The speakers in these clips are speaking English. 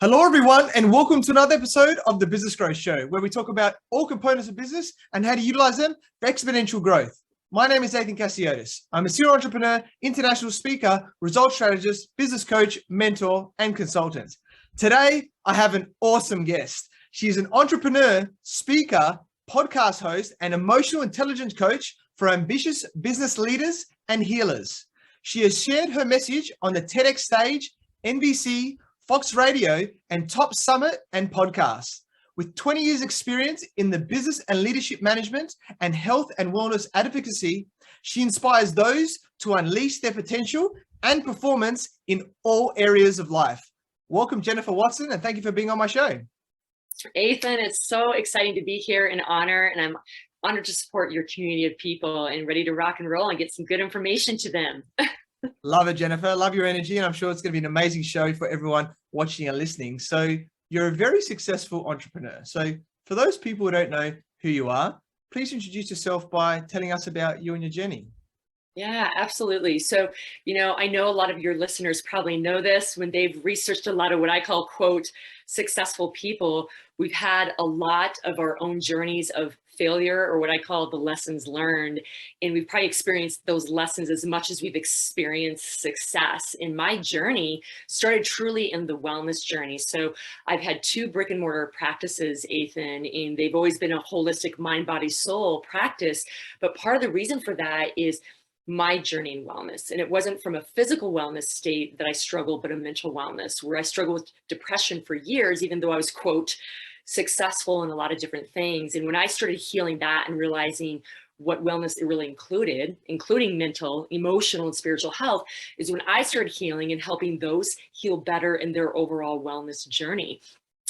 Hello, everyone, and welcome to another episode of the Business Growth Show, where we talk about all components of business and how to utilize them for exponential growth. My name is Athin Cassiotis. I'm a serial entrepreneur, international speaker, results strategist, business coach, mentor, and consultant. Today, I have an awesome guest. She is an entrepreneur, speaker, podcast host, and emotional intelligence coach for ambitious business leaders and healers. She has shared her message on the TEDx stage, NBC, Fox Radio, and Top Summit and podcasts. With 20 years experience in the business and leadership management and health and wellness advocacy, she inspires those to unleash their potential and performance in all areas of life. Welcome, Jennifer Watson, and thank you for being on my show. Athin, it's so exciting to be here, an honor, and I'm honored to support your community of people and ready to rock and roll and get some good information to them. Love it, Jennifer. Love your energy. And I'm sure it's going to be an amazing show for everyone watching and listening. So you're a very successful entrepreneur. So for those people who don't know who you are, please introduce yourself by telling us about you and your journey. Yeah, absolutely. So, I know a lot of your listeners probably know this when they've researched a lot of what I call, quote, successful people. We've had a lot of our own journeys of failure, or what I call the lessons learned. And we've probably experienced those lessons as much as we've experienced success. And my journey started truly in the wellness journey. So I've had 2 brick and mortar practices, Athin, and they've always been a holistic mind, body, soul practice. But part of the reason for that is my journey in wellness. And it wasn't from a physical wellness state that I struggled, but a mental wellness where I struggled with depression for years, even though I was, quote, successful in a lot of different things. And when I started healing that and realizing what wellness it really included, including mental, emotional, and spiritual health, is when I started healing and helping those heal better in their overall wellness journey.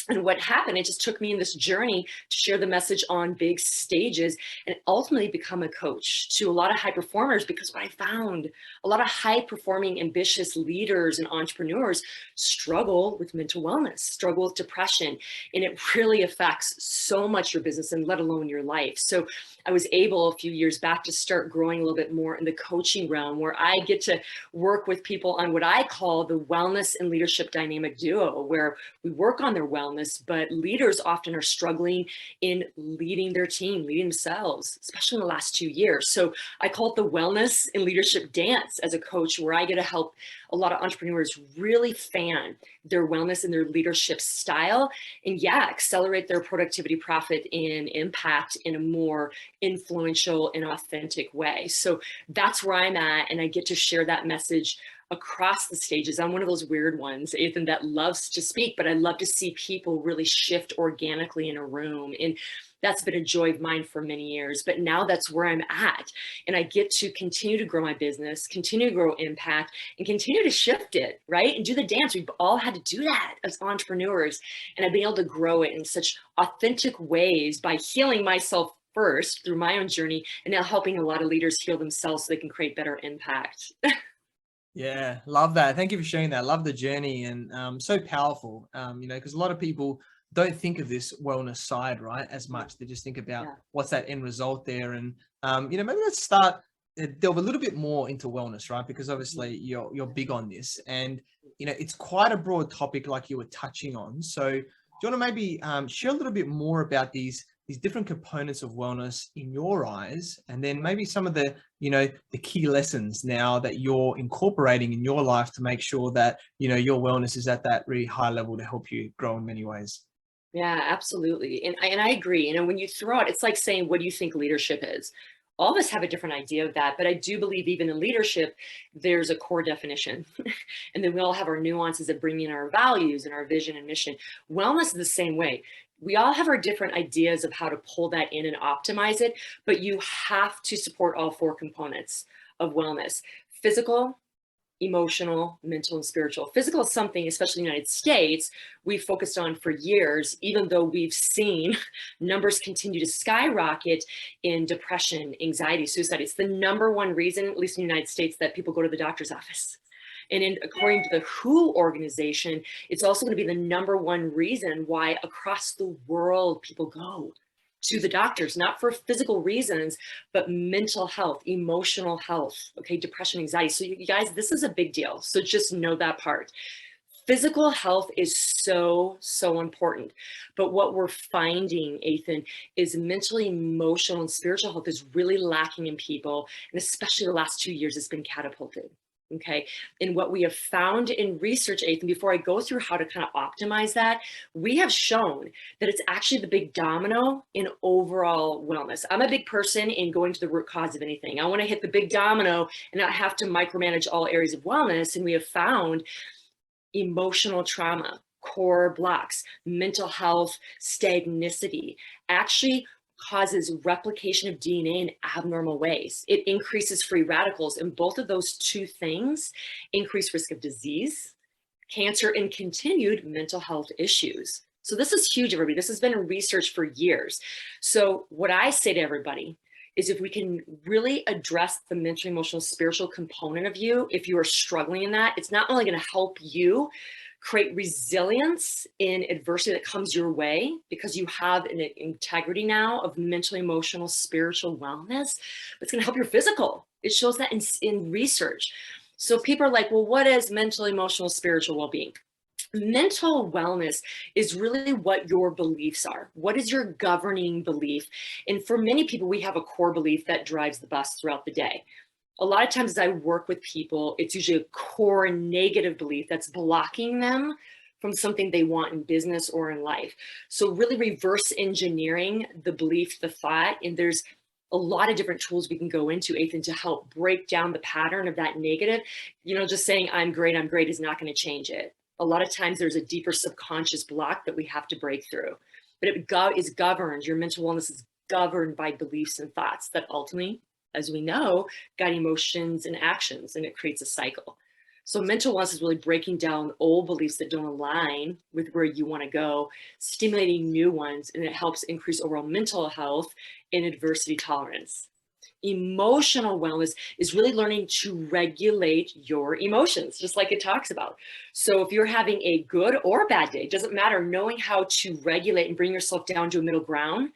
And what happened, it just took me in this journey to share the message on big stages and ultimately become a coach to a lot of high performers, because what I found, a lot of high performing, ambitious leaders and entrepreneurs struggle with mental wellness, struggle with depression, and it really affects so much your business and let alone your life. So I was able a few years back to start growing a little bit more in the coaching realm, where I get to work with people on what I call the wellness and leadership dynamic duo, where we work on their wellness, but leaders often are struggling in leading their team, leading themselves, especially in the last 2 years. So I call it the wellness and leadership dance as a coach, where I get to help a lot of entrepreneurs really fan their wellness and their leadership style and accelerate their productivity, profit, and impact in a more influential and authentic way. So that's where I'm at, and I get to share that message across the stages. I'm one of those weird ones, Athin, that loves to speak, but I love to see people really shift organically in a room. And that's been a joy of mine for many years, but now that's where I'm at. And I get to continue to grow my business, continue to grow impact, and continue to shift it, right? And do the dance. We've all had to do that as entrepreneurs. And I've been able to grow it in such authentic ways by healing myself first through my own journey, and now helping a lot of leaders heal themselves so they can create better impact. Yeah, love that. Thank you for sharing that. Love the journey, and so powerful, because a lot of people don't think of this wellness side, right, as much. They just think about what's that end result there. And, maybe let's start, delve a little bit more into wellness, right? Because obviously you're big on this, and, it's quite a broad topic like you were touching on. So do you want to maybe share a little bit more about these different components of wellness in your eyes, and then maybe some of the key lessons now that you're incorporating in your life to make sure that, your wellness is at that really high level to help you grow in many ways? Yeah, absolutely. And I agree. When you throw it, it's like saying, what do you think leadership is? All of us have a different idea of that, but I do believe even in leadership, there's a core definition. And then we all have our nuances that bring in our values and our vision and mission. Wellness is the same way. We all have our different ideas of how to pull that in and optimize it, but you have to support all 4 components of wellness: physical, emotional, mental, and spiritual. Physical is something, especially in the United States, we've focused on for years, even though we've seen numbers continue to skyrocket in depression, anxiety, suicide. It's the #1 reason, at least in the United States, that people go to the doctor's office. And according to the WHO organization, it's also going to be the #1 reason why across the world people go to the doctors, not for physical reasons, but mental health, emotional health, okay, depression, anxiety. So you guys, this is a big deal. So just know that part. Physical health is so, so important. But what we're finding, Athin, is mental, emotional, and spiritual health is really lacking in people. And especially the last 2 years, it's been catapulted. Okay. And what we have found in research, Athin, before I go through how to kind of optimize that, we have shown that it's actually the big domino in overall wellness. I'm a big person in going to the root cause of anything. I want to hit the big domino and not have to micromanage all areas of wellness. And we have found emotional trauma, core blocks, mental health, stagnicity actually causes replication of DNA in abnormal ways. It increases free radicals, and both of those two things increase risk of disease, cancer, and continued mental health issues. So this is huge, everybody. This has been in research for years. So what I say to everybody is if we can really address the mental, emotional, spiritual component of you, if you are struggling in that, it's not only going to help you create resilience in adversity that comes your way because you have an integrity now of mental, emotional, spiritual wellness, but it's going to help your physical. It shows that in research. So people are like, well, what is mental, emotional, spiritual well-being? Mental wellness is really what your beliefs are. What is your governing belief? And for many people, we have a core belief that drives the bus throughout the day. A lot of times as I work with people, it's usually a core negative belief that's blocking them from something they want in business or in life. So really reverse engineering the belief, the thought, and there's a lot of different tools we can go into, Athin, to help break down the pattern of that negative. Just saying I'm great is not going to change it. A lot of times there's a deeper subconscious block that we have to break through, but it is governed. Your mental wellness is governed by beliefs and thoughts that ultimately, as we know, guide emotions and actions, and it creates a cycle. So mental wellness is really breaking down old beliefs that don't align with where you want to go, stimulating new ones, and it helps increase overall mental health and adversity tolerance. Emotional wellness is really learning to regulate your emotions, just like it talks about. So if you're having a good or bad day, doesn't matter, knowing how to regulate and bring yourself down to a middle ground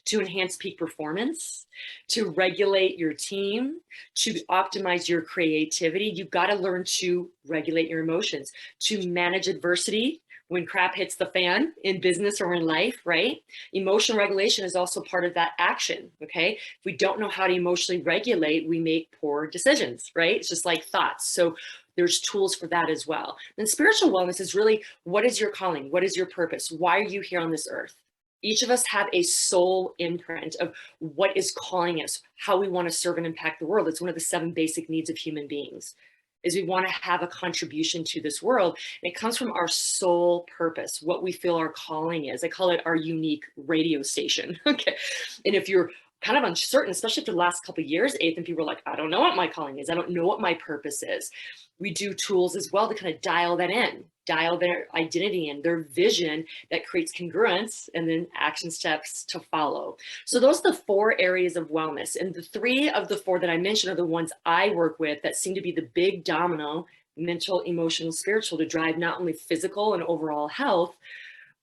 to enhance peak performance, to regulate your team, to optimize your creativity, you've got to learn to regulate your emotions, to manage adversity when crap hits the fan in business or in life, right? Emotional regulation is also part of that action, okay? If we don't know how to emotionally regulate, we make poor decisions, right? It's just like thoughts. So there's tools for that as well. And spiritual wellness is really, what is your calling? What is your purpose? Why are you here on this earth? Each of us have a soul imprint of what is calling us, how we want to serve and impact the world. It's one of the 7 basic needs of human beings, is we want to have a contribution to this world. And it comes from our soul purpose, what we feel our calling is. I call it our unique radio station. Okay. And if you're kind of uncertain, especially after the last couple of years, Athin, people are like, I don't know what my calling is. I don't know what my purpose is. We do tools as well to kind of dial that in, dial their identity in, their vision that creates congruence, and then action steps to follow. So those are the 4 areas of wellness. And the 3 of the 4 that I mentioned are the ones I work with that seem to be the big domino, mental, emotional, spiritual, to drive not only physical and overall health,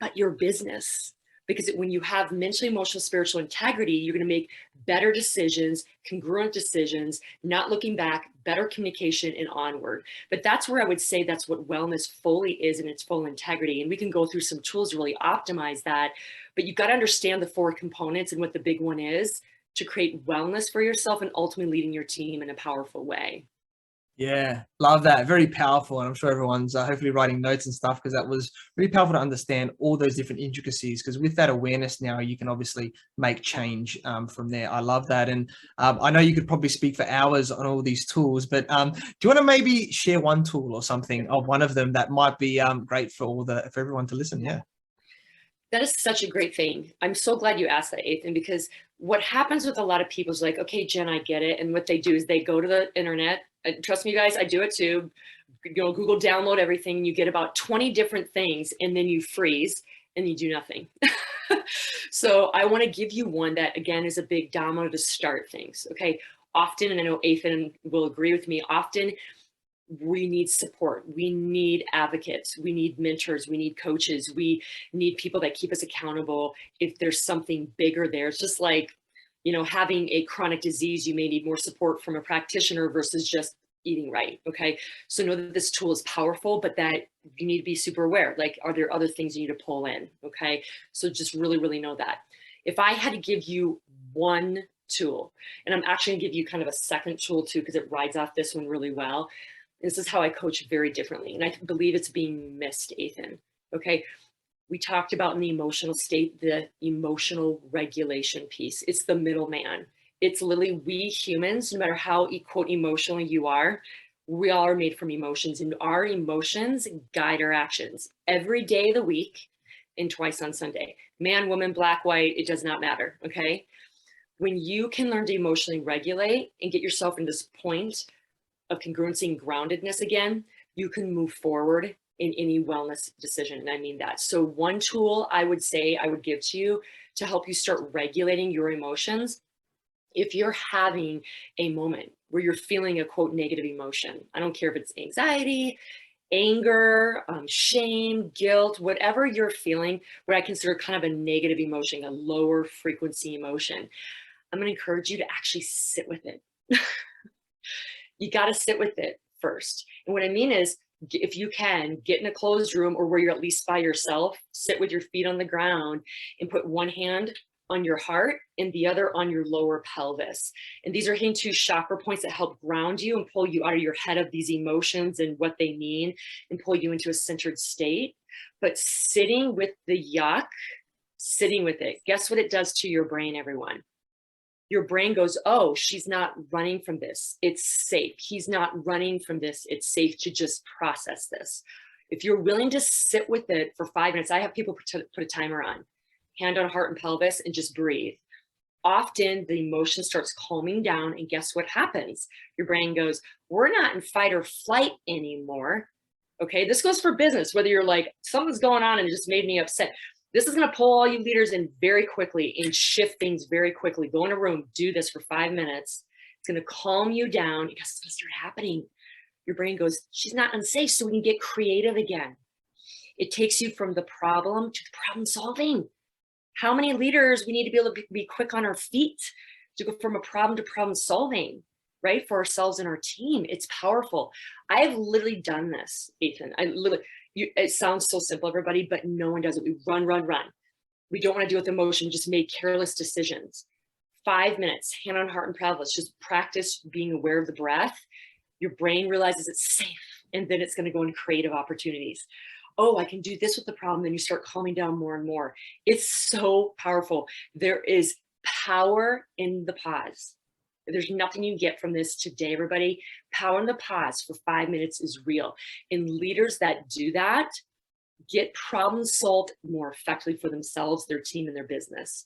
but your business. Because when you have mental, emotional, spiritual integrity, you're going to make better decisions, congruent decisions, not looking back, better communication, and onward. But that's where I would say that's what wellness fully is in its full integrity. And we can go through some tools to really optimize that. But you've got to understand the 4 components and what the big one is to create wellness for yourself and ultimately leading your team in a powerful way. Yeah, love that. Very powerful. And I'm sure everyone's hopefully writing notes and stuff, because that was really powerful to understand all those different intricacies. Because with that awareness now, you can obviously make change from there. I love that. And I know you could probably speak for hours on all these tools, but do you want to maybe share one tool or something of one of them that might be great for everyone to listen? Yeah. That is such a great thing. I'm so glad you asked that, Athin, because what happens with a lot of people is like, okay, Jen, I get it. And what they do is they go to the internet. Trust me, guys, I do it too. Google download everything. You get about 20 different things, and then you freeze and you do nothing. So I want to give you one that, again, is a big domino to start things. Okay. Often, and I know Athin will agree with me, often we need support. We need advocates. We need mentors. We need coaches. We need people that keep us accountable. If there's something bigger there, it's just like, having a chronic disease, you may need more support from a practitioner versus just eating right. Okay. So know that this tool is powerful, but that you need to be super aware. Like, are there other things you need to pull in? Okay. So just really, really know that. If I had to give you one tool, and I'm actually gonna give you kind of a second tool too, because it rides off this one really well. This is how I coach very differently. And I believe it's being missed, Athin. Okay. We talked about in the emotional state, the emotional regulation piece. It's the middleman. It's literally we humans, no matter how quote emotional you are, we all are made from emotions, and our emotions guide our actions every day of the week and twice on Sunday. Man, woman, black, white, it does not matter. Okay. When you can learn to emotionally regulate and get yourself in this point of congruency and groundedness again, you can move forward in any wellness decision. And I mean that. So one tool I would say I would give to you to help you start regulating your emotions, if you're having a moment where you're feeling a quote negative emotion, I don't care if it's anxiety, anger, shame, guilt, whatever you're feeling, what I consider kind of a negative emotion, a lower frequency emotion, I'm going to encourage you to actually sit with it. You got to sit with it first. And what I mean is, if you can, get in a closed room or where you're at least by yourself, sit with your feet on the ground and put one hand on your heart and the other on your lower pelvis. And these are hitting two chakra points that help ground you and pull you out of your head of these emotions and what they mean and pull you into a centered state. But sitting with the yuck, sitting with it, guess what it does to your brain, everyone? Your brain goes, oh, she's not running from this. It's safe. He's not running from this. It's safe to just process this. If you're willing to sit with it for 5 minutes, I have people put a timer on, hand on heart and pelvis, and just breathe. Often the emotion starts calming down, and guess what happens? Your brain goes, we're not in fight or flight anymore. Okay, this goes for business, whether you're like, something's going on and it just made me upset. This is going to pull all you leaders in very quickly and shift things very quickly. Go in a room, do this for 5 minutes. It's going to calm you down. It's going to start happening. Your brain goes, she's not unsafe, so we can get creative again. It takes you from the problem to the problem solving. How many leaders we need to be able to be quick on our feet to go from a problem to problem solving, right? For ourselves and our team. It's powerful. I have literally done this, Athin. It sounds so simple, everybody, but no one does it. We run. We don't want to deal with emotion, just make careless decisions. 5 minutes, hand on heart and pelvis, just practice being aware of the breath. Your brain realizes it's safe, and then it's going to go into creative opportunities. Oh, I can do this with the problem. Then you start calming down more and more. It's so powerful. There is power in the pause. There's nothing you get from this today, everybody. Power in the pause for 5 minutes is real. And leaders that do that get problem solved more effectively for themselves, their team, and their business.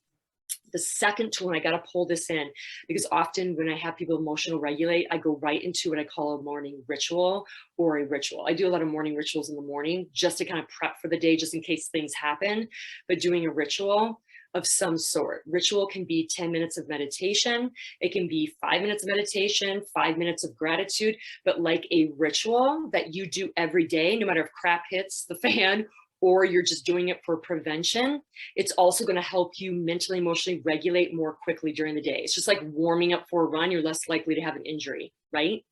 The second tool, and I got to pull this in because often when I have people emotional regulate, I go right into what I call a morning ritual or a ritual. I do a lot of morning rituals in the morning just to kind of prep for the day, just in case things happen, but doing a ritual of some sort. Ritual can be 10 minutes of meditation. It can be 5 minutes of meditation, 5 minutes of gratitude, but like a ritual that you do every day, no matter if crap hits the fan or you're just doing it for prevention, it's also going to help you mentally, emotionally regulate more quickly during the day. It's just like warming up for a run. You're less likely to have an injury, right?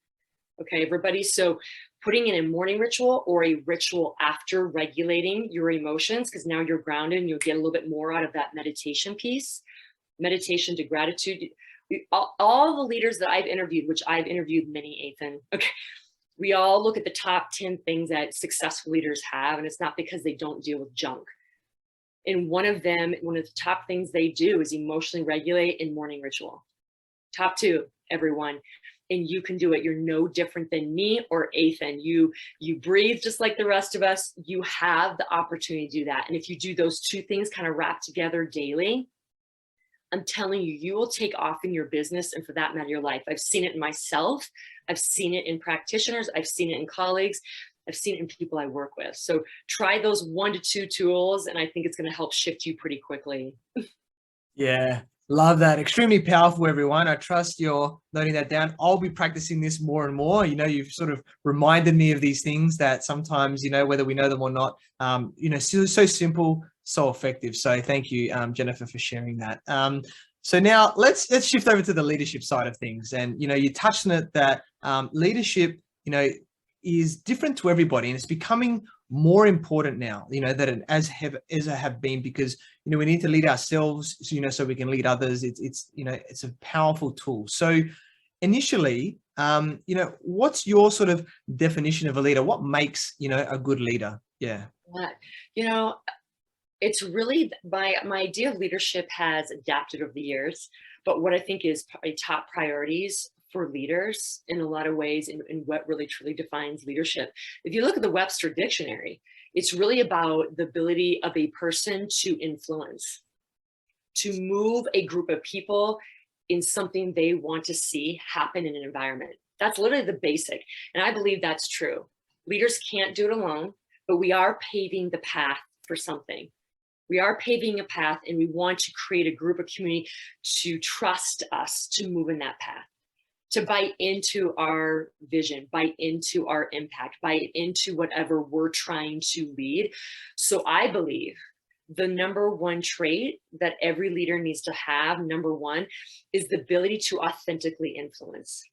Okay, everybody. So putting in a morning ritual or a ritual after regulating your emotions, because now you're grounded and you'll get a little bit more out of that meditation piece. Meditation to gratitude. All the leaders that I've interviewed, which I've interviewed many, Athin, okay, we all look at the top 10 things that successful leaders have, and it's not because they don't deal with junk. And one of the top things they do is emotionally regulate in morning ritual. Top 2, everyone. And you can do it. You're no different than me or Athin. You breathe just like the rest of us. You have the opportunity to do that. And if you do those 2 things kind of wrapped together daily, I'm telling you, you will take off in your business and for that matter, your life. I've seen it in myself. I've seen it in practitioners. I've seen it in colleagues. I've seen it in people I work with. So try those 1 to 2 tools, and I think it's going to help shift you pretty quickly. Yeah, love that. Extremely powerful, everyone. I trust you're noting that down. I'll be practicing this more and more. You know, you've sort of reminded me of these things that sometimes, you know, whether we know them or not, you know, so simple, so effective. So thank you, Jennifer, for sharing that. So now let's shift over to the leadership side of things. And, you know, you touched on it that leadership, is different to everybody, and it's becoming more important now, that it as have been, because, we need to lead ourselves, so we can lead others. It's a powerful tool. So initially, what's your sort of definition of a leader? What makes, a good leader? Yeah. It's really my idea of leadership has adapted over the years, but what I think is top priorities for leaders in a lot of ways, and what really truly defines leadership. If you look at the Webster Dictionary, it's really about the ability of a person to influence, to move a group of people in something they want to see happen in an environment. That's literally the basic. And I believe that's true. Leaders can't do it alone, but we are paving the path for something. We are paving a path, and we want to create a group of community to trust us to move in that path, to bite into our vision, bite into our impact, bite into whatever we're trying to lead. So I believe the number one trait that every leader needs to have, number one, is the ability to authentically influence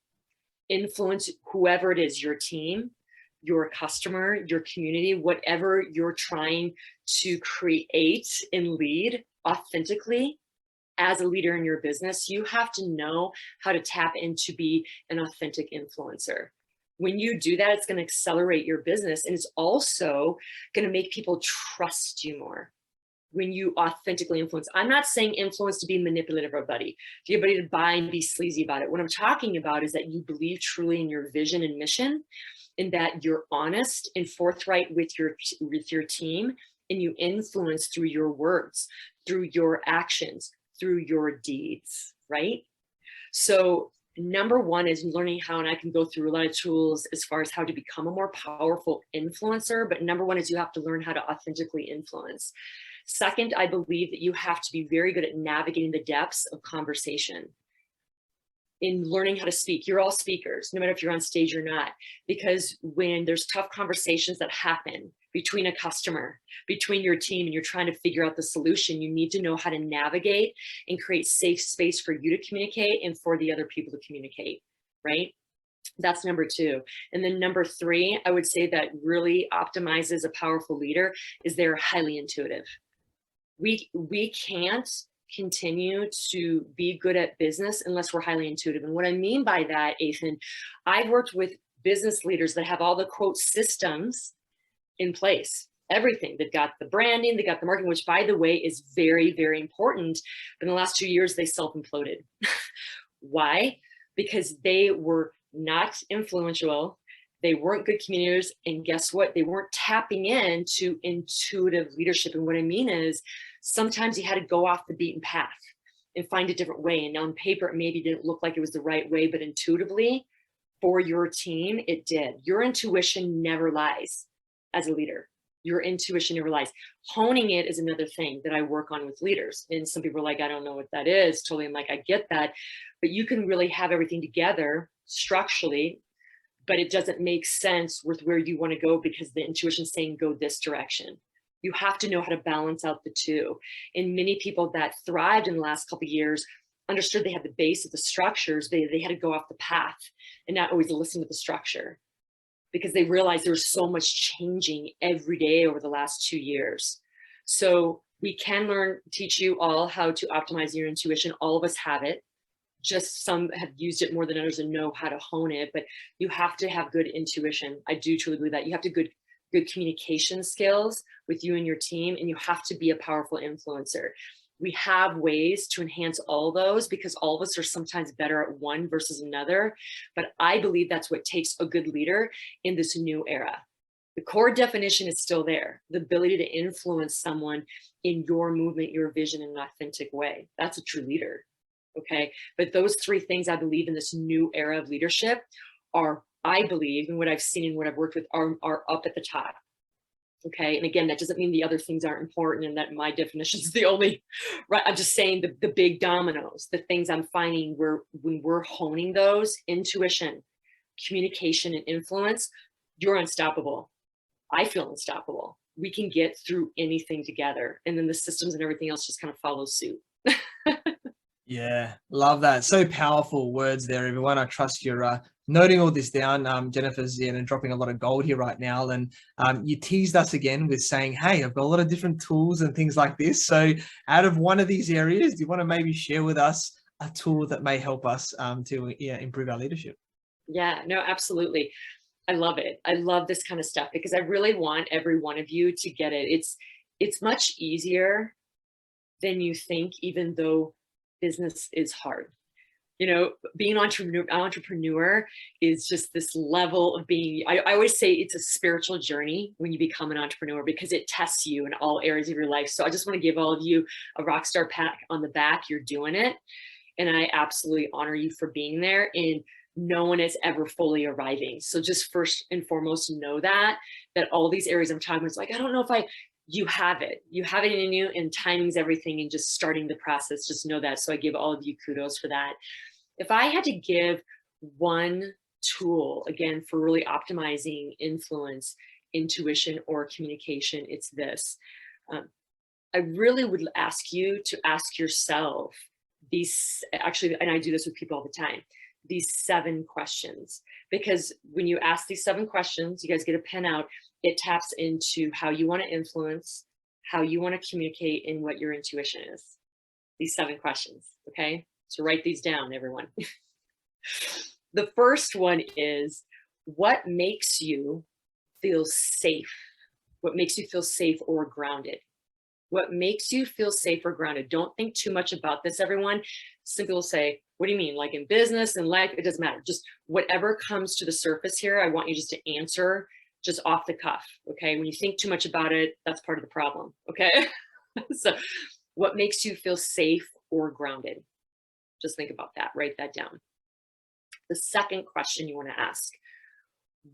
whoever it is, your team, your customer, your community, whatever you're trying to create and lead authentically. As a leader in your business, you have to know how to tap in to be an authentic influencer. When you do that, it's going to accelerate your business, and it's also going to make people trust you more. When you authentically influence, I'm not saying influence to be manipulative or to get everybody to buy and be sleazy about it. What I'm talking about is that you believe truly in your vision and mission, and that you're honest and forthright with your team, and you influence through your words, through your actions, through your deeds, right? So number one is learning how, and I can go through a lot of tools as far as how to become a more powerful influencer, but number one is you have to learn how to authentically influence. Second, I believe that you have to be very good at navigating the depths of conversation, in learning how to speak. You're all speakers, no matter if you're on stage or not, because when there's tough conversations that happen between a customer, between your team, and you're trying to figure out the solution, you need to know how to navigate and create safe space for you to communicate and for the other people to communicate, right? That's number two. And then number three, I would say that really optimizes a powerful leader is they're highly intuitive. We can't continue to be good at business unless we're highly intuitive. And what I mean by that, Athin, I've worked with business leaders that have all the quote systems in place, everything. They've got the branding, they got the marketing, which by the way is very, very important. But in the last 2 years, they self-imploded. Why? Because they were not influential. They weren't good communicators. And guess what? They weren't tapping into intuitive leadership. And what I mean is sometimes you had to go off the beaten path and find a different way. And on paper, it maybe didn't look like it was the right way, but intuitively for your team, it did. Your intuition never lies as a leader. Your intuition never lies. Honing it is another thing that I work on with leaders. And some people are like, I don't know what that is. Totally. I'm like, I get that. But you can really have everything together structurally, but it doesn't make sense with where you want to go because the intuition is saying go this direction. You have to know how to balance out the two. And many people that thrived in the last couple of years understood they had the base of the structures. They had to go off the path and not always listen to the structure, because they realized there was so much changing every day over the last 2 years. So we can teach you all how to optimize your intuition. All of us have it. Just some have used it more than others and know how to hone it, but you have to have good intuition. I do truly believe that. You have to good communication skills with you and your team, and you have to be a powerful influencer. We have ways to enhance all those because all of us are sometimes better at one versus another. But I believe that's what takes a good leader in this new era. The core definition is still there. The ability to influence someone in your movement, your vision in an authentic way. That's a true leader. Okay. But those three things I believe in this new era of leadership are, I believe, and what I've seen and what I've worked with are up at the top. Okay. And again, that doesn't mean the other things aren't important and that my definition is the only, right? I'm just saying the big dominoes, the things I'm finding when we're honing those, intuition, communication, and influence, you're unstoppable. I feel unstoppable. We can get through anything together. And then the systems and everything else just kind of follow suit. Yeah, love that. So powerful words there, everyone. I trust you're noting all this down, Jennifer's dropping a lot of gold here right now. And you teased us again with saying, hey, I've got a lot of different tools and things like this. So out of one of these areas, do you want to maybe share with us a tool that may help us to improve our leadership? Yeah, no, absolutely. I love it. I love this kind of stuff because I really want every one of you to get it. It's much easier than you think, even though business is hard. Being an entrepreneur is just this level of being, I always say it's a spiritual journey when you become an entrepreneur because it tests you in all areas of your life. So I just want to give all of you a rock star pat on the back. You're doing it. And I absolutely honor you for being there. And no one is ever fully arriving. So just first and foremost, know that all these areas I'm talking about, it's like, I don't know if you have it in you, and timing's everything, and just starting the process, just know that. So I give all of you kudos for that. If I had to give one tool, again, for really optimizing influence, intuition, or communication, it's this. I really would ask you to ask yourself these, actually, and I do this with people all the time, these 7 questions, because when you ask these 7 questions, you guys get a pen out, it taps into how you want to influence, how you want to communicate, and what your intuition is. These 7 questions, okay? So write these down, everyone. The first one is, what makes you feel safe? What makes you feel safe or grounded? What makes you feel safe or grounded? Don't think too much about this, everyone. Some people say, what do you mean? Like in business and life, it doesn't matter. Just whatever comes to the surface here, I want you just to answer just off the cuff, okay? When you think too much about it, that's part of the problem, okay? So what makes you feel safe or grounded? Just think about that, write that down. The second question you want to ask,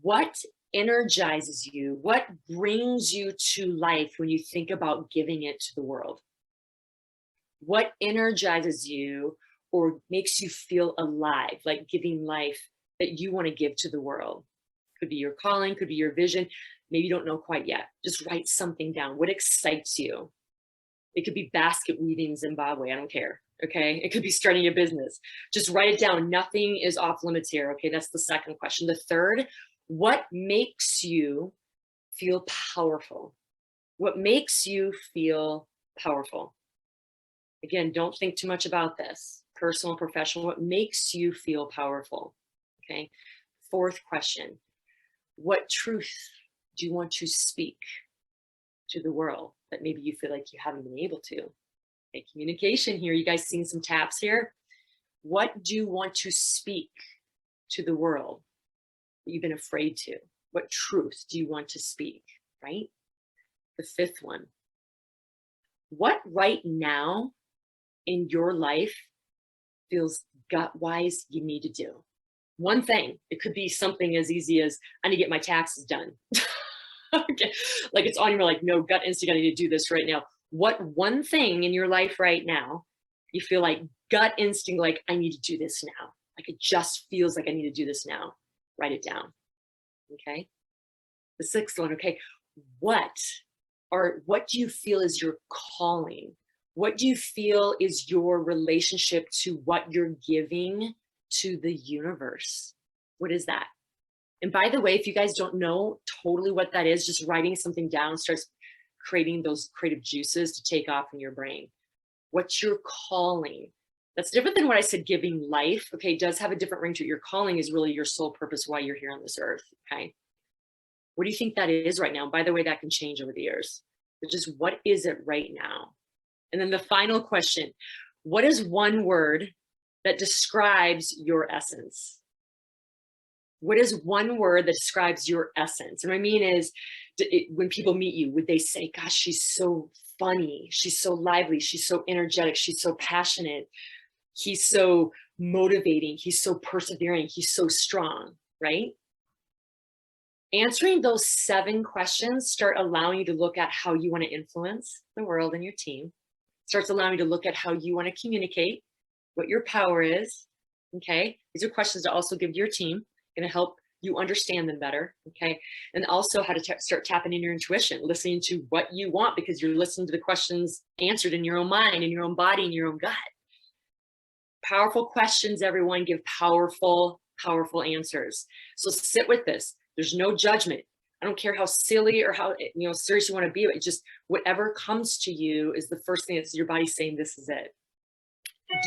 what energizes you? What brings you to life when you think about giving it to the world? What energizes you or makes you feel alive, like giving life that you want to give to the world? Could be your calling, could be your vision. Maybe you don't know quite yet. Just write something down. What excites you? It could be basket weaving in Zimbabwe. I don't care. Okay. It could be starting a business. Just write it down. Nothing is off limits here. Okay. That's the second question. The third, what makes you feel powerful? What makes you feel powerful? Again, don't think too much about this. Personal, professional, what makes you feel powerful? Okay. Fourth question, what truth do you want to speak to the world that maybe you feel like you haven't been able to? Okay, communication here. You guys seen some taps here? What do you want to speak to the world that you've been afraid to? What truth do you want to speak, right? The fifth one, what right now in your life feels gut-wise you need to do? One thing. It could be something as easy as, I need to get my taxes done. Okay. Like it's on your, like, no, gut instinct, I need to do this right now. What one thing in your life right now you feel like gut instinct, like I need to do this now? Like it just feels like I need to do this now. Write it down. Okay. The sixth one. Okay. What do you feel is your calling? What do you feel is your relationship to what you're giving to the universe? What is that? And by the way, if you guys don't know totally what that is, just writing something down starts creating those creative juices to take off in your brain. What's your calling? That's different than what I said, giving life. Okay, it does have a different ring to it. Your calling is really your sole purpose why you're here on this earth. Okay. What do you think that is right now? By the way, that can change over the years. But just what is it right now? And then the final question, what is one word that describes your essence? What is one word that describes your essence? And what I mean is, when people meet you, would they say, gosh, she's so funny, she's so lively, she's so energetic, she's so passionate, he's so motivating, he's so persevering, he's so strong, right? Answering those 7 questions start allowing you to look at how you want to influence the world and your team. Starts allowing you to look at how you want to communicate, what your power is. Okay, these are questions to also give to your team, going to help you understand them better. Okay, and also how to start tapping in your intuition, listening to what you want, because you're listening to the questions answered in your own mind, in your own body, in your own gut. Powerful questions, everyone, give powerful powerful answers. So sit with this. There's no judgment. I don't care how silly or how serious you want to be. It just whatever comes to you is the first thing that's your body saying, this is it.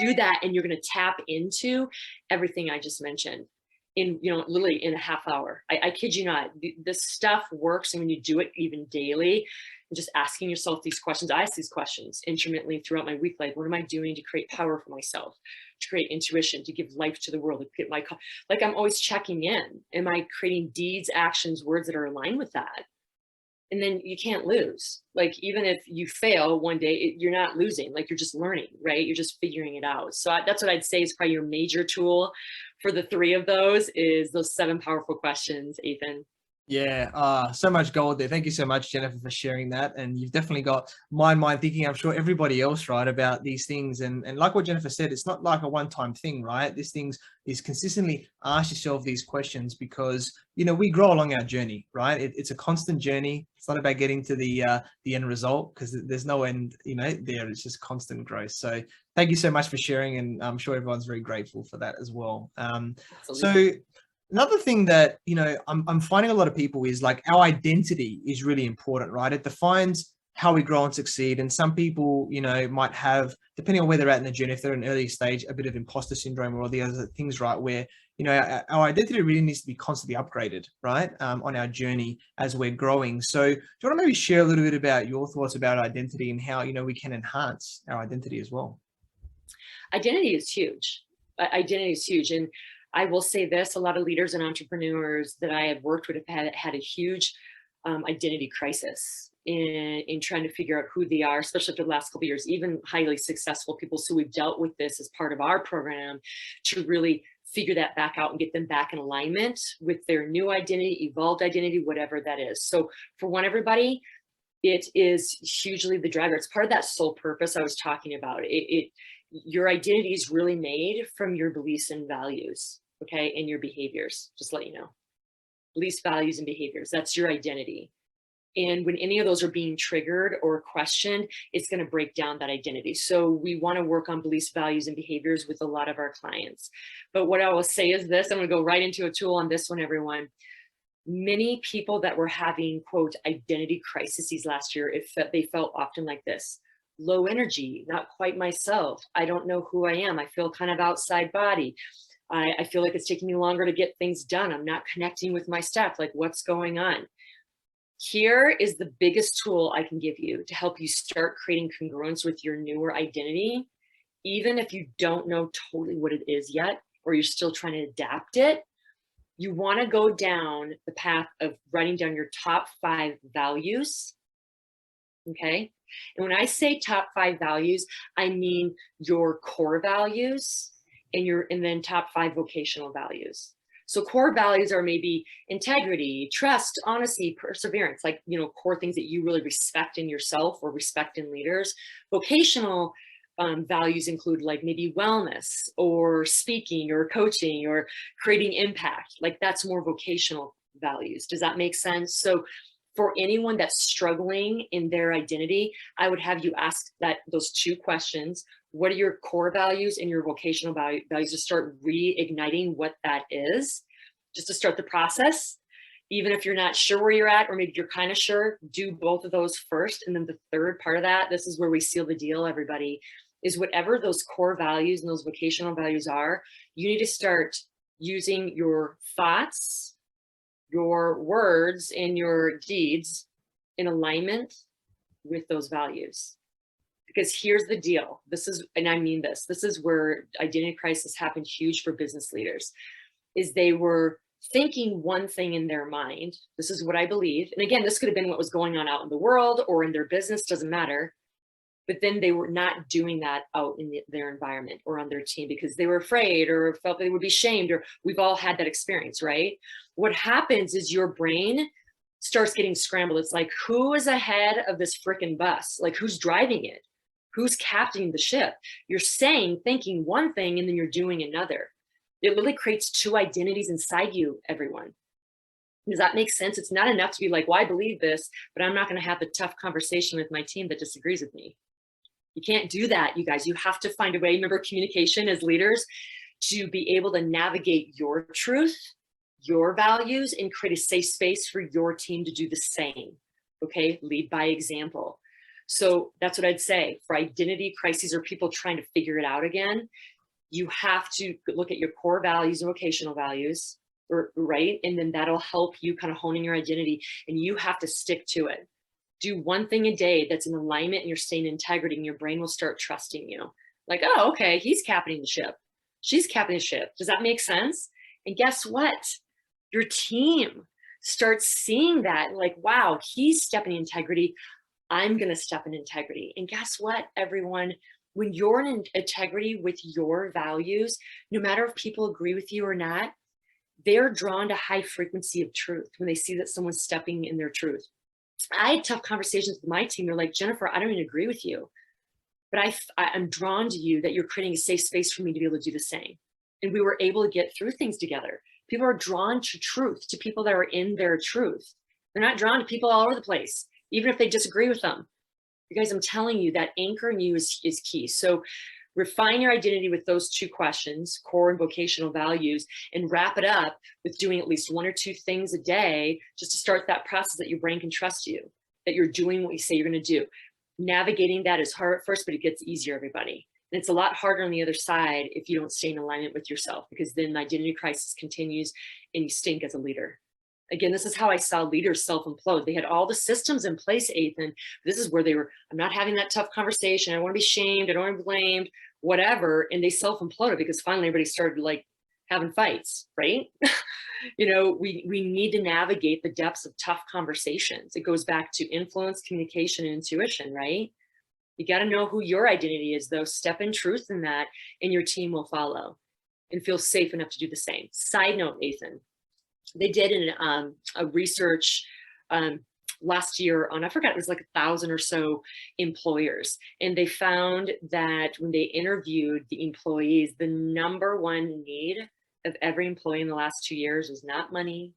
Do that, and you're going to tap into everything I just mentioned in literally in a half hour. I kid you not. This stuff works, and when you do it even daily, and just asking yourself these questions. I ask these questions intermittently throughout my week. Like, what am I doing to create power for myself, to create intuition, to give life to the world, to get like I'm always checking in. Am I creating deeds, actions, words that are aligned with that? And then you can't lose. Like, even if you fail one day, you're not losing. Like, you're just learning, right? You're just figuring it out. So that's what I'd say is probably your major tool for the three of those is those 7 powerful questions, Athin. Yeah, so much gold there. Thank you so much, Jennifer, for sharing that. And you've definitely got my mind thinking, I'm sure everybody else, right, about these things. And like what Jennifer said, it's not like a one-time thing, right? This things is consistently ask yourself these questions because, we grow along our journey, right? It's a constant journey. It's not about getting to the end result because there's no end, there. It's just constant growth. So thank you so much for sharing. And I'm sure everyone's very grateful for that as well. So another thing that, I'm finding a lot of people is like our identity is really important, right? It defines how we grow and succeed. And some people, might have, depending on where they're at in the journey, if they're in an early stage, a bit of imposter syndrome or all the other things, right? Where, our identity really needs to be constantly upgraded, right? On our journey as we're growing. So do you want to maybe share a little bit about your thoughts about identity and how, we can enhance our identity as well? Identity is huge. Identity is huge. And I will say this, a lot of leaders and entrepreneurs that I have worked with have had a huge identity crisis in trying to figure out who they are, especially after the last couple of years, even highly successful people. So we've dealt with this as part of our program to really figure that back out and get them back in alignment with their new identity, evolved identity, whatever that is. So for everybody, it is hugely the driver. It's part of that soul purpose I was talking about. Your identity is really made from your beliefs and values, okay, and your behaviors, just to let you know. Beliefs, values, and behaviors, that's your identity. And when any of those are being triggered or questioned, it's going to break down that identity. So we want to work on beliefs, values, and behaviors with a lot of our clients. But what I will say is this, I'm going to go right into a tool on this one, everyone. Many people that were having, quote, identity crises last year, they felt often like this. Low energy, not quite myself. I don't know who I am. I feel kind of outside body. I feel like it's taking me longer to get things done. I'm not connecting with my staff. Like, what's going on? Here is the biggest tool I can give you to help you start creating congruence with your newer identity, even if you don't know totally what it is yet, or you're still trying to adapt it. You want to go down the path of writing down your top 5 values. Okay. And when I say top 5 values, I mean your core values and then top 5 vocational values. So core values are maybe integrity, trust, honesty, perseverance, like, core things that you really respect in yourself or respect in leaders. Vocational values include like maybe wellness or speaking or coaching or creating impact. Like, that's more vocational values. Does that make sense? So for anyone that's struggling in their identity, I would have you ask those 2 questions. What are your core values and your vocational values, to start reigniting what that is, just to start the process. Even if you're not sure where you're at, or maybe you're kind of sure, do both of those first. And then the third part of that, this is where we seal the deal, everybody, is whatever those core values and those vocational values are, you need to start using your thoughts, your words, and your deeds in alignment with those values. Because here's the deal. And I mean this is where identity crisis happened huge for business leaders, is they were thinking one thing in their mind. This is what I believe. And again, this could have been what was going on out in the world or in their business, doesn't matter. But then they were not doing that out in their environment or on their team because they were afraid or felt they would be shamed, or we've all had that experience, right? What happens is your brain starts getting scrambled. It's like, who is ahead of this freaking bus? Like, who's driving it? Who's captaining the ship? You're thinking one thing, and then you're doing another. It literally creates 2 identities inside you, everyone. Does that make sense? It's not enough to be like, well, I believe this, but I'm not going to have the tough conversation with my team that disagrees with me. You can't do that, you guys. You have to find a way. Remember, communication as leaders, to be able to navigate your truth, your values, and create a safe space for your team to do the same. Okay, lead by example. So that's what I'd say for identity crises or people trying to figure it out again. You have to look at your core values and vocational values, right? And then that'll help you kind of hone in your identity, and you have to stick to it. Do one thing a day that's in alignment and you're staying in integrity, and your brain will start trusting you. Like, oh, okay, he's captaining the ship. She's captaining the ship. Does that make sense? And guess what? Your team starts seeing that, like, wow, he's stepping in integrity. I'm going to step in integrity. And guess what, everyone? When you're in integrity with your values, no matter if people agree with you or not, they're drawn to high frequency of truth when they see that someone's stepping in their truth. I had tough conversations with my team. They're like, Jennifer, I don't even agree with you, but I'm drawn to you that you're creating a safe space for me to be able to do the same. And we were able to get through things together. People are drawn to truth, to people that are in their truth. They're not drawn to people all over the place, even if they disagree with them. You guys, I'm telling you that anchor in you is key. So refine your identity with those two questions, core and vocational values, and wrap it up with doing at least one or two things a day just to start that process that your brain can trust you, that you're doing what you say you're going to do. Navigating that is hard at first, but it gets easier, everybody. And it's a lot harder on the other side if you don't stay in alignment with yourself, because then the identity crisis continues and you stink as a leader. Again, this is how I saw leaders self-implode. They had all the systems in place, Athin. This is where they were, I'm not having that tough conversation. I don't want to be shamed. I don't want to be blamed, whatever. And they self-imploded because finally everybody started like having fights, right? We need to navigate the depths of tough conversations. It goes back to influence, communication, and intuition, right? You got to know who your identity is, though. Step in truth in that, and your team will follow and feel safe enough to do the same. Side note, Athin, they did a research last year on, I forgot, it was like 1,000 or so employers. And they found that when they interviewed the employees, the number one need of every employee in the last 2 years was not money,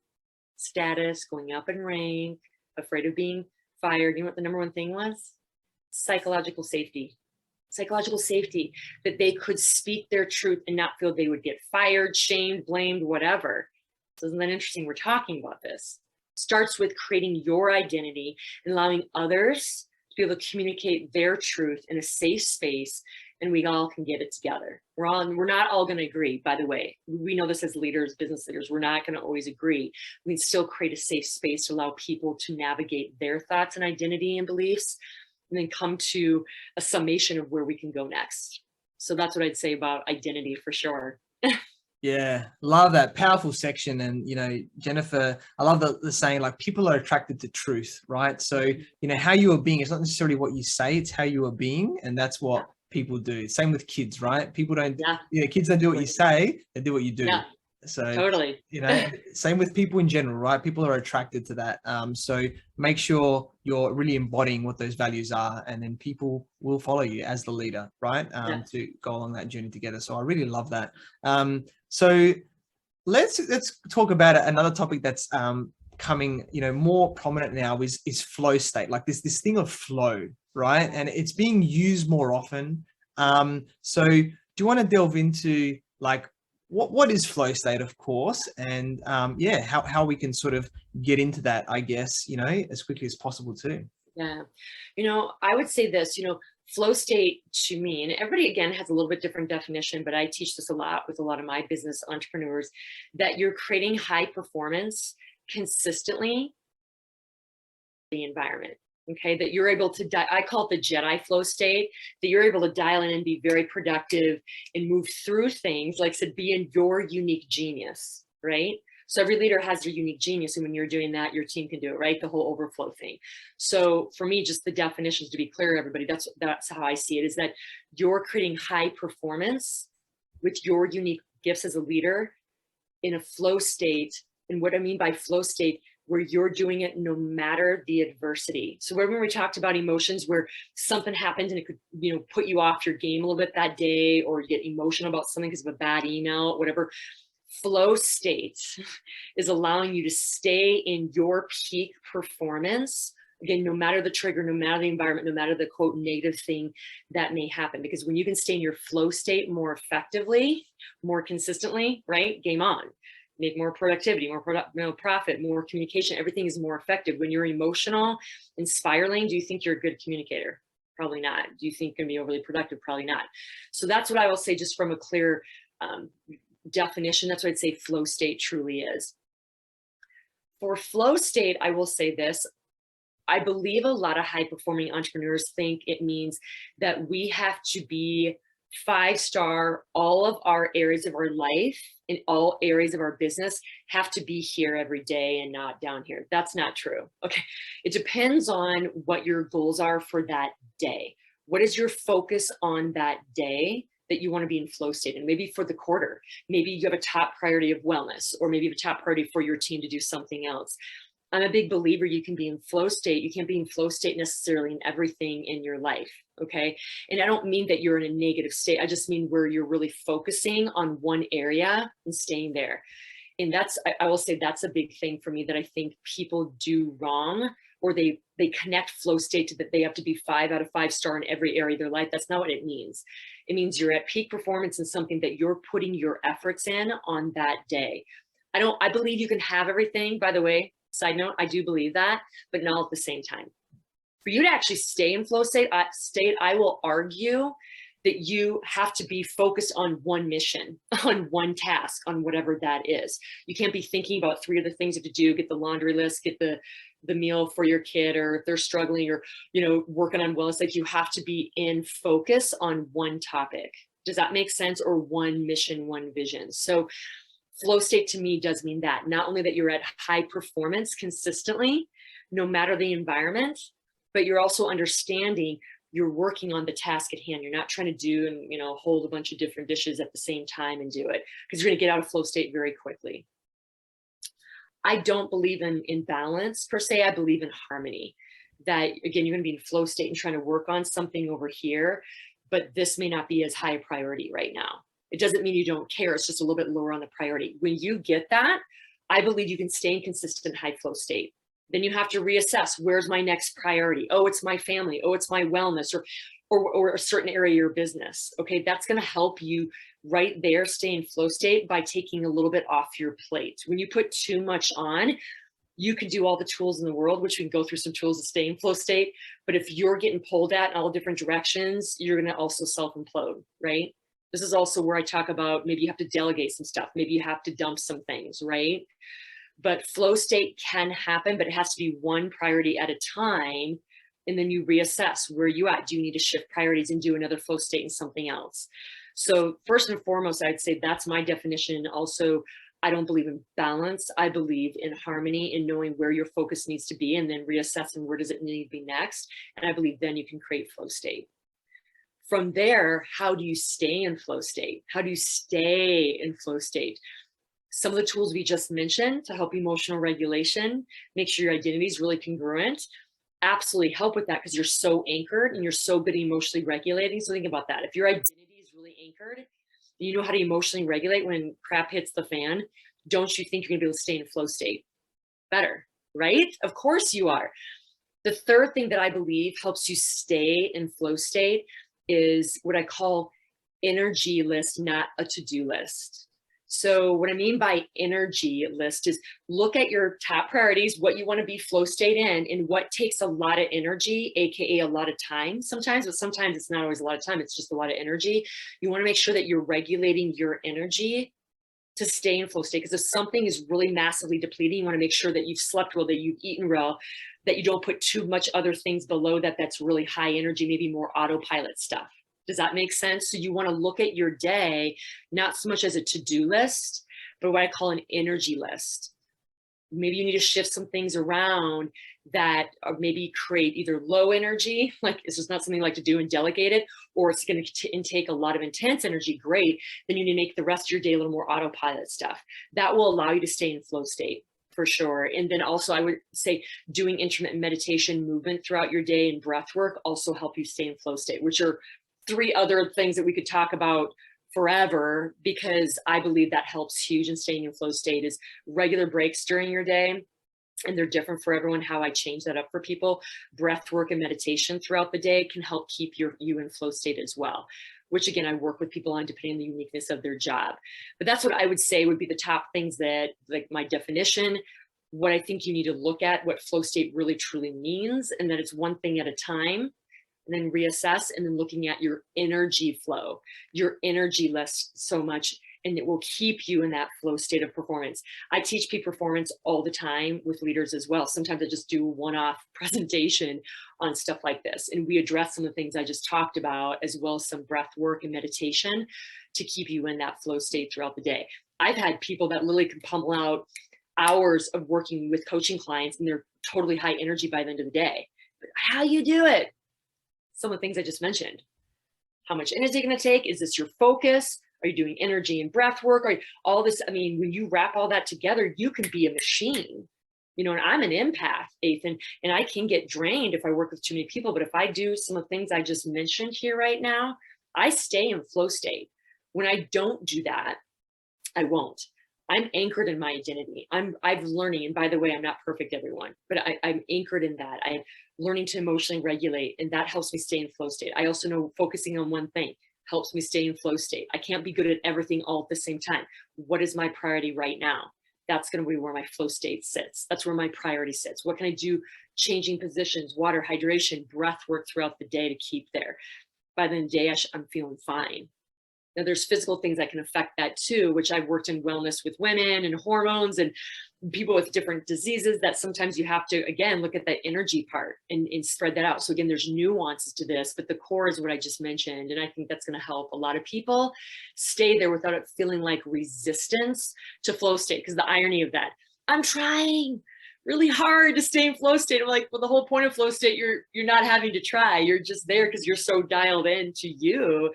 status, going up in rank, afraid of being fired. You know what the number one thing was? Psychological safety. Psychological safety, that they could speak their truth and not feel they would get fired, shamed, blamed, whatever. So isn't that interesting? We're talking about this. Starts with creating your identity and allowing others to be able to communicate their truth in a safe space, and we all can get it together. We're not all going to agree, by the way. We know this as leaders, business leaders. We're not going to always agree. We can still create a safe space to allow people to navigate their thoughts and identity and beliefs, and then come to a summation of where we can go next. So that's what I'd say about identity for sure. Yeah, love that powerful section. And, Jennifer, I love the saying, like, people are attracted to truth, right? So, how you are being, it's not necessarily what you say, it's how you are being. And that's what people do. Same with kids, right? People don't, kids don't do what you say, they do what you do. Yeah. So totally, same with people in general, right? People are attracted to that. So make sure you're really embodying what those values are, and then people will follow you as the leader, right? To go along that journey together. So I really love that. So let's talk about another topic that's coming, more prominent now is flow state, like this thing of flow, right? And it's being used more often. So do you want to delve into like, what is flow state, of course, and how we can sort of get into that, I guess, as quickly as possible too. Yeah, I would say this, flow state to me, and everybody again has a little bit different definition, but I teach this a lot with a lot of my business entrepreneurs, that you're creating high performance consistently in the environment. Okay, that you're able to, I call it the Jedi flow state, that you're able to dial in and be very productive and move through things, like I said, be in your unique genius, right? So every leader has their unique genius. And when you're doing that, your team can do it, right? The whole overflow thing. So for me, just the definitions to be clear, everybody, that's how I see it, is that you're creating high performance with your unique gifts as a leader in a flow state. And what I mean by flow state, where you're doing it no matter the adversity. So when we talked about emotions, where something happened and it could, put you off your game a little bit that day, or you get emotional about something because of a bad email, whatever. Flow state is allowing you to stay in your peak performance Again, no matter the trigger, no matter the environment, no matter the quote negative thing that may happen, because when you can stay in your flow state more effectively, more consistently, right? Game on. Make more productivity, more profit, more communication. Everything is more effective. When you're emotional and spiraling, do you think you're a good communicator? Probably not. Do you think you're going to be overly productive? Probably not. So that's what I will say, just from a clear definition. That's what I'd say flow state truly is. For flow state, I will say this. I believe a lot of high performing entrepreneurs think it means that we have to be 5-star, all of our areas of our life in all areas of our business have to be here every day and not down here. That's not true. Okay. It depends on what your goals are for that day. What is your focus on that day that you want to be in flow state? And maybe for the quarter, maybe you have a top priority of wellness, or maybe you have a top priority for your team to do something else. I'm a big believer you can be in flow state. You can't be in flow state necessarily in everything in your life, okay? And I don't mean that you're in a negative state. I just mean where you're really focusing on one area and staying there. And that's, I will say that's a big thing for me that I think people do wrong, or they connect flow state to that they have to be 5 out of 5 star in every area of their life. That's not what it means. It means you're at peak performance in something that you're putting your efforts in on that day. I believe you can have everything, by the way. Side note, I do believe that, but not at the same time. For you to actually stay in flow state, I will argue that you have to be focused on one mission, on one task, on whatever that is. You can't be thinking about 3 other things you have to do, get the laundry list, get the meal for your kid, or if they're struggling, or, working on wellness. Like, you have to be in focus on one topic. Does that make sense? Or one mission, one vision. So flow state to me does mean that not only that you're at high performance consistently, no matter the environment, but you're also understanding you're working on the task at hand. You're not trying to do and, hold a bunch of different dishes at the same time and do it, because you're going to get out of flow state very quickly. I don't believe in balance per se. I believe in harmony. That, again, you're going to be in flow state and trying to work on something over here, but this may not be as high a priority right now. It doesn't mean you don't care. It's just a little bit lower on the priority. When you get that, I believe you can stay in consistent high flow state. Then you have to reassess, where's my next priority? Oh, it's my family. Oh, it's my wellness, or a certain area of your business. Okay, that's going to help you right there stay in flow state by taking a little bit off your plate. When you put too much on, you can do all the tools in the world, which we can go through some tools to stay in flow state. But if you're getting pulled at in all different directions, you're going to also self-implode, right? This is also where I talk about maybe you have to delegate some stuff. Maybe you have to dump some things, right? But flow state can happen, but it has to be one priority at a time. And then you reassess where you at. Do you need to shift priorities and do another flow state in something else? So first and foremost, I'd say that's my definition. Also, I don't believe in balance. I believe in harmony, in knowing where your focus needs to be and then reassessing where does it need to be next. And I believe then you can create flow state. From there, how do you stay in flow state? How do you stay in flow state? Some of the tools we just mentioned to help emotional regulation, make sure your identity is really congruent, absolutely help with that, because you're so anchored and you're so good at emotionally regulating. So think about that. If your identity is really anchored, you know how to emotionally regulate when crap hits the fan, don't you think you're gonna be able to stay in flow state better, right? Of course you are. The third thing that I believe helps you stay in flow state is what I call energy list, not a to-do list. So what I mean by energy list is look at your top priorities, what you want to be flow state in, and what takes a lot of energy, AKA a lot of time sometimes, but sometimes it's not always a lot of time, it's just a lot of energy. You want to make sure that you're regulating your energy to stay in flow state, because if something is really massively depleting, you want to make sure that you've slept well, that you've eaten well, that you don't put too much other things below that that's really high energy, maybe more autopilot stuff. Does that make sense? So you want to look at your day, not so much as a to-do list, but what I call an energy list. Maybe you need to shift some things around that maybe create either low energy, like it's just not something you like to do, and delegate it, or it's going to intake a lot of intense energy. Great. Then you need to make the rest of your day a little more autopilot stuff. That will allow you to stay in flow state for sure. And then also I would say doing intermittent meditation, movement throughout your day, and breath work also help you stay in flow state, which are 3 other things that we could talk about forever, because I believe that helps huge in staying in flow state. Is regular breaks during your day, and they're different for everyone, how I change that up for people. Breath work and meditation throughout the day can help keep you in flow state as well, which again, I work with people on depending on the uniqueness of their job. But that's what I would say would be the top things that, like, my definition, what I think you need to look at, what flow state really truly means, and that it's one thing at a time, and then reassess, and then looking at your energy flow, your energy less so much, and it will keep you in that flow state of performance. I teach peak performance all the time with leaders as well. Sometimes I just do a one-off presentation on stuff like this, and we address some of the things I just talked about, as well as some breath work and meditation to keep you in that flow state throughout the day. I've had people that literally can pummel out hours of working with coaching clients, and they're totally high energy by the end of the day. But how you do it? Some of the things I just mentioned. How much energy is it going to take? Is this your focus? Are you doing energy and breath work? Are you, all this? I mean, when you wrap all that together, you can be a machine. You know, and I'm an empath, Athin, and I can get drained if I work with too many people. But if I do some of the things I just mentioned here right now, I stay in flow state. When I don't do that, I won't. I'm anchored in my identity. I'm learning, and by the way, I'm not perfect, everyone, but I'm anchored in that. I'm learning to emotionally regulate, and that helps me stay in flow state. I also know focusing on one thing helps me stay in flow state. I can't be good at everything all at the same time. What is my priority right now? That's going to be where my flow state sits. That's where my priority sits. What can I do? Changing positions, water, hydration, breath work throughout the day to keep there. By the end of the day, I'm feeling fine. Now, there's physical things that can affect that too, which I've worked in wellness with women and hormones and people with different diseases, that sometimes you have to, again, look at that energy part and spread that out. So again, there's nuances to this, but the core is what I just mentioned. And I think that's going to help a lot of people stay there without it feeling like resistance to flow state. Because the irony of that, I'm trying really hard to stay in flow state. I'm like, well, the whole point of flow state, you're not having to try. You're just there because you're so dialed into you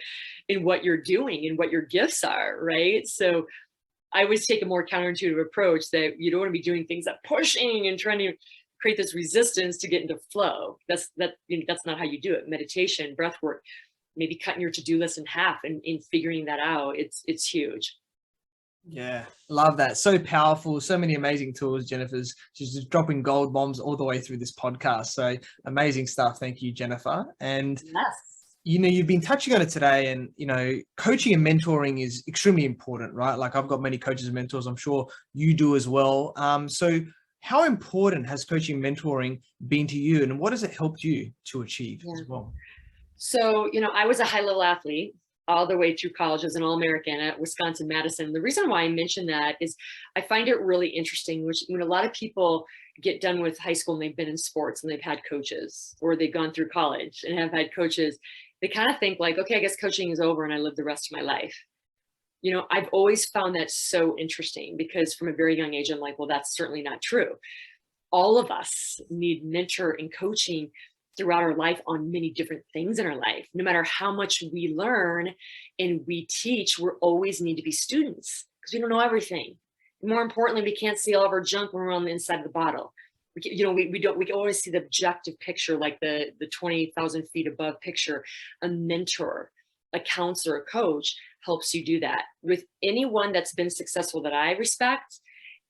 in what you're doing and what your gifts are, right? So I always take a more counterintuitive approach, that you don't want to be doing things that pushing and trying to create this resistance to get into flow. That's not how you do it. Meditation, breath work, maybe cutting your to-do list in half and in figuring that out. It's huge. Yeah, love that. So powerful. So many amazing tools. She's just dropping gold bombs all the way through this podcast. So amazing stuff. Thank you, Jennifer. And yes, you've been touching on it today, and, coaching and mentoring is extremely important, right? Like, I've got many coaches and mentors. I'm sure you do as well. So how important has coaching and mentoring been to you, and what has it helped you to achieve as well? So, I was a high-level athlete all the way through college as an All-American at Wisconsin-Madison. The reason why I mention that is I find it really interesting, which when a lot of people get done with high school and they've been in sports and they've had coaches, or they've gone through college and have had coaches, they kind of think like, okay, I guess coaching is over and I live the rest of my life. I've always found that so interesting, because from a very young age, I'm like, well, that's certainly not true. All of us need mentor and coaching throughout our life on many different things in our life. No matter how much we learn and we teach, we always need to be students, because we don't know everything. And more importantly, we can't see all of our junk when we're on the inside of the bottle. We can always see the objective picture, like the 20,000 feet above picture. A mentor, a counselor, a coach helps you do that. With anyone that's been successful that I respect,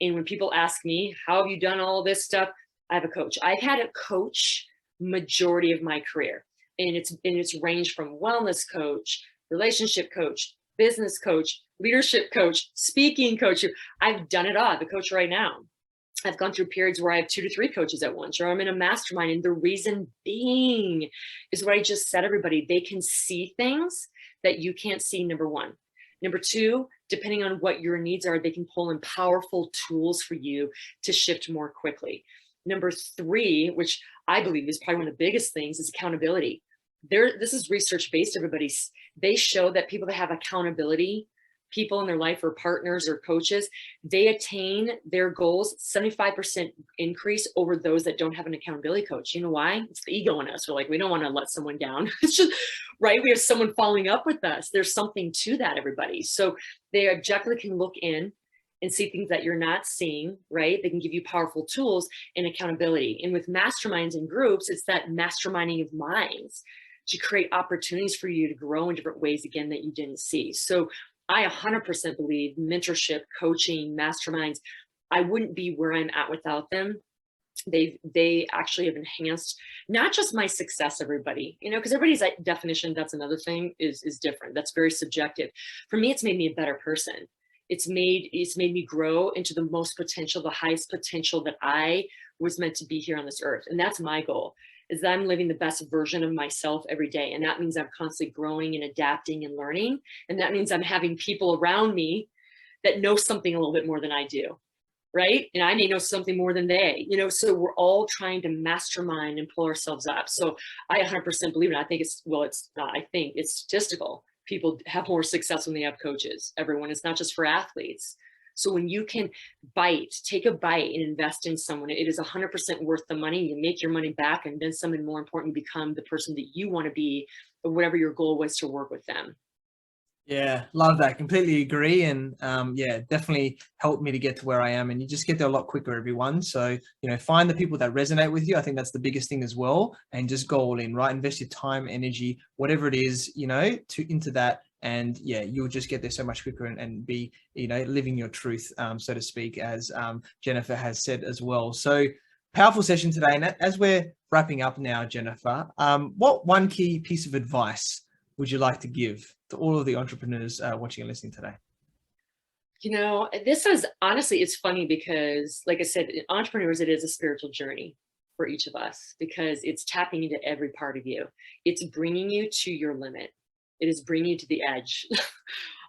and when people ask me, how have you done all this stuff? I have a coach. I've had a coach majority of my career, and it's ranged from wellness coach, relationship coach, business coach, leadership coach, speaking coach. I've done it all. I have a coach right now. I've gone through periods where I have 2 to 3 coaches at once, or I'm in a mastermind. And the reason being is what I just said, everybody, they can see things that you can't see, number one. Number two, depending on what your needs are, they can pull in powerful tools for you to shift more quickly. Number three, which I believe is probably one of the biggest things, is accountability. This is research-based, everybody. They show that people that have accountability, people in their life, or partners or coaches, they attain their goals 75% increase over those that don't have an accountability coach. You know why? It's the ego in us. We're like, we don't want to let someone down. It's just, right? We have someone following up with us. There's something to that, everybody. So they objectively can look in and see things that you're not seeing, right? They can give you powerful tools and accountability. And with masterminds and groups, it's that masterminding of minds to create opportunities for you to grow in different ways, again, that you didn't see. So I 100% believe mentorship, coaching, masterminds, I wouldn't be where I'm at without them. They actually have enhanced not just my success, everybody, you know, because everybody's definition, that's another thing, is different. That's very subjective. For me, it's made me a better person. It's made me grow into the most potential, the highest potential that I was meant to be here on this earth. And that's my goal, is that I'm living the best version of myself every day. And that means I'm constantly growing and adapting and learning. And that means I'm having people around me that know something a little bit more than I do. Right. And I may know something more than they, you know, so we're all trying to mastermind and pull ourselves up. So I 100% believe it. I think it's, well, it's not, I think it's statistical. People have more success when they have coaches. Everyone, it's not just for athletes. So when you can take a bite and invest in someone, it is 100% worth the money. You make your money back, and then something more important, you become the person that you want to be, or whatever your goal was to work with them. Yeah, love that. Completely agree. And yeah, definitely helped me to get to where I am. And you just get there a lot quicker, everyone. So, you know, find the people that resonate with you. I think that's the biggest thing as well. And just go all in, right? Invest your time, energy, whatever it is, you know, into that. And yeah, you'll just get there so much quicker and be, you know, living your truth, so to speak, as Jennifer has said as well. So powerful session today. And as we're wrapping up now, Jennifer, what one key piece of advice would you like to give to all of the entrepreneurs watching and listening today? You know, this is honestly, it's funny because, like I said, entrepreneurs, it is a spiritual journey for each of us, because it's tapping into every part of you. It's bringing you to your limit. It is bringing you to the edge.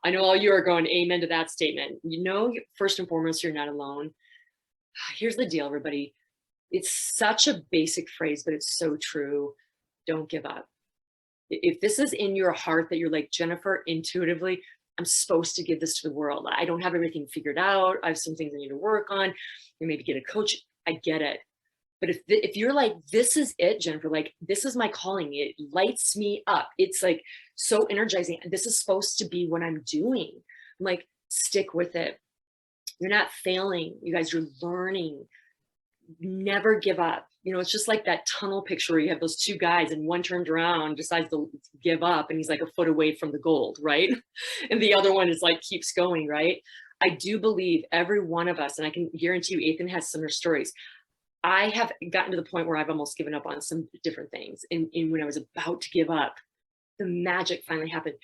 I know all you are going amen to that statement. You know, first and foremost, you're not alone. Here's the deal, everybody. It's such a basic phrase, but it's so true. Don't give up. If this is in your heart that you're like, Jennifer, intuitively, I'm supposed to give this to the world. I don't have everything figured out. I have some things I need to work on. You maybe get a coach. I get it. But if you're like, this is it, Jennifer, like, this is my calling. It lights me up. It's like so energizing. This is supposed to be what I'm doing. I'm like, stick with it. You're not failing. You guys, you're learning. Never give up. You know, it's just like that tunnel picture where you have those two guys and one turns around, decides to give up, and he's like a foot away from the gold, right? And the other one is like, keeps going, right? I do believe every one of us, and I can guarantee you, Athin has similar stories. I have gotten to the point where I've almost given up on some different things. And when I was about to give up, the magic finally happened.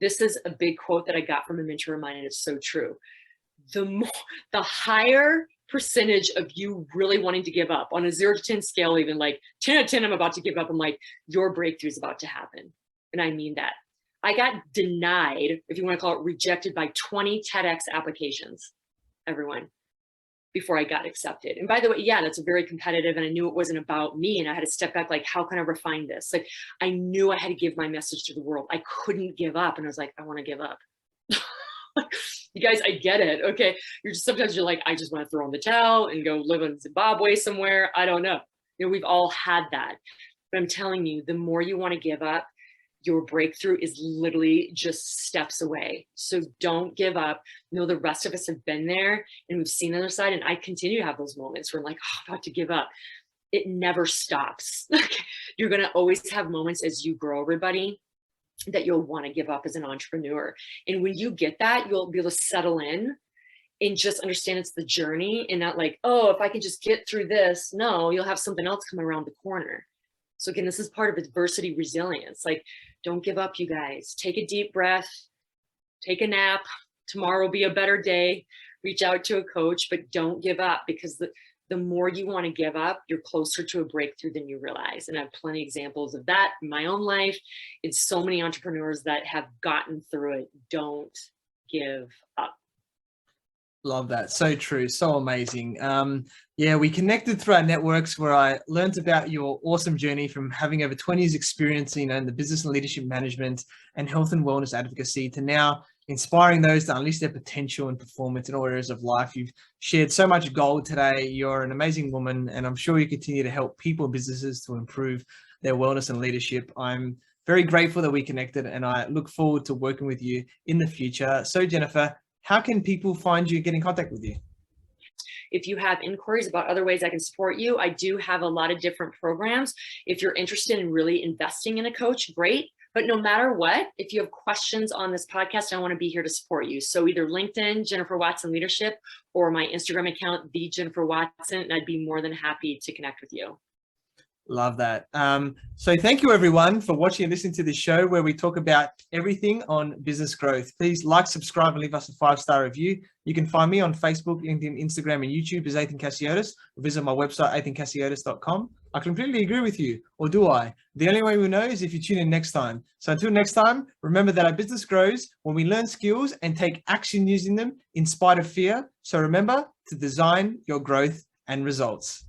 This is a big quote that I got from a mentor of mine, and it's so true. The higher percentage of you really wanting to give up on a 0 to 10 scale, even like 10 out of 10, I'm about to give up. I'm like, your breakthrough is about to happen. And I mean that. I got denied, if you want to call it rejected, by 20 TEDx applications, everyone, before I got accepted. And by the way, yeah, that's very competitive. And I knew it wasn't about me. And I had to step back, like, how can I refine this? Like, I knew I had to give my message to the world. I couldn't give up. And I was like, I want to give up. You guys, I get it. Okay. Sometimes you're like, I just want to throw in the towel and go live in Zimbabwe somewhere. I don't know. You know, we've all had that. But I'm telling you, the more you want to give up, your breakthrough is literally just steps away. So don't give up. You know, the rest of us have been there and we've seen the other side. And I continue to have those moments where I'm like, oh, I'm about to give up. It never stops. You're going to always have moments as you grow, everybody, that you'll want to give up as an entrepreneur. And when you get that, you'll be able to settle in and just understand it's the journey, and not like, oh, if I can just get through this. No, you'll have something else come around the corner. So again, this is part of adversity resilience. Like, don't give up, you guys. Take a deep breath, take a nap. Tomorrow will be a better day. Reach out to a coach, but don't give up, because the more you want to give up, you're closer to a breakthrough than you realize. And I have plenty of examples of that in my own life. It's so many entrepreneurs that have gotten through it. Don't give up. Love that. So true. So amazing. Yeah, we connected through our networks where I learned about your awesome journey from having over 20 years experience, you know, in the business and leadership management and health and wellness advocacy, to now inspiring those to unleash their potential and performance in all areas of life. You've shared so much gold today. You're an amazing woman, and I'm sure you continue to help people and businesses to improve their wellness and leadership. I'm very grateful that we connected, and I look forward to working with you in the future. So Jennifer, how can people find you, get in contact with you? If you have inquiries about other ways I can support you, I do have a lot of different programs. If you're interested in really investing in a coach, great. But no matter what, if you have questions on this podcast, I want to be here to support you. So either LinkedIn, Jennifer Watson Leadership, or my Instagram account, The Jennifer Watson, and I'd be more than happy to connect with you. Love that. So thank you everyone for watching and listening to this show where we talk about everything on business growth. Please like, subscribe, and leave us a 5-star review. You can find me on Facebook, LinkedIn, Instagram, and YouTube as Athin Cassiotis, or visit my website, athincassiotis.com. I completely agree with you, or do I? The only way we know is if you tune in next time. So until next time, remember that our business grows when we learn skills and take action using them in spite of fear. So remember to design your growth and results.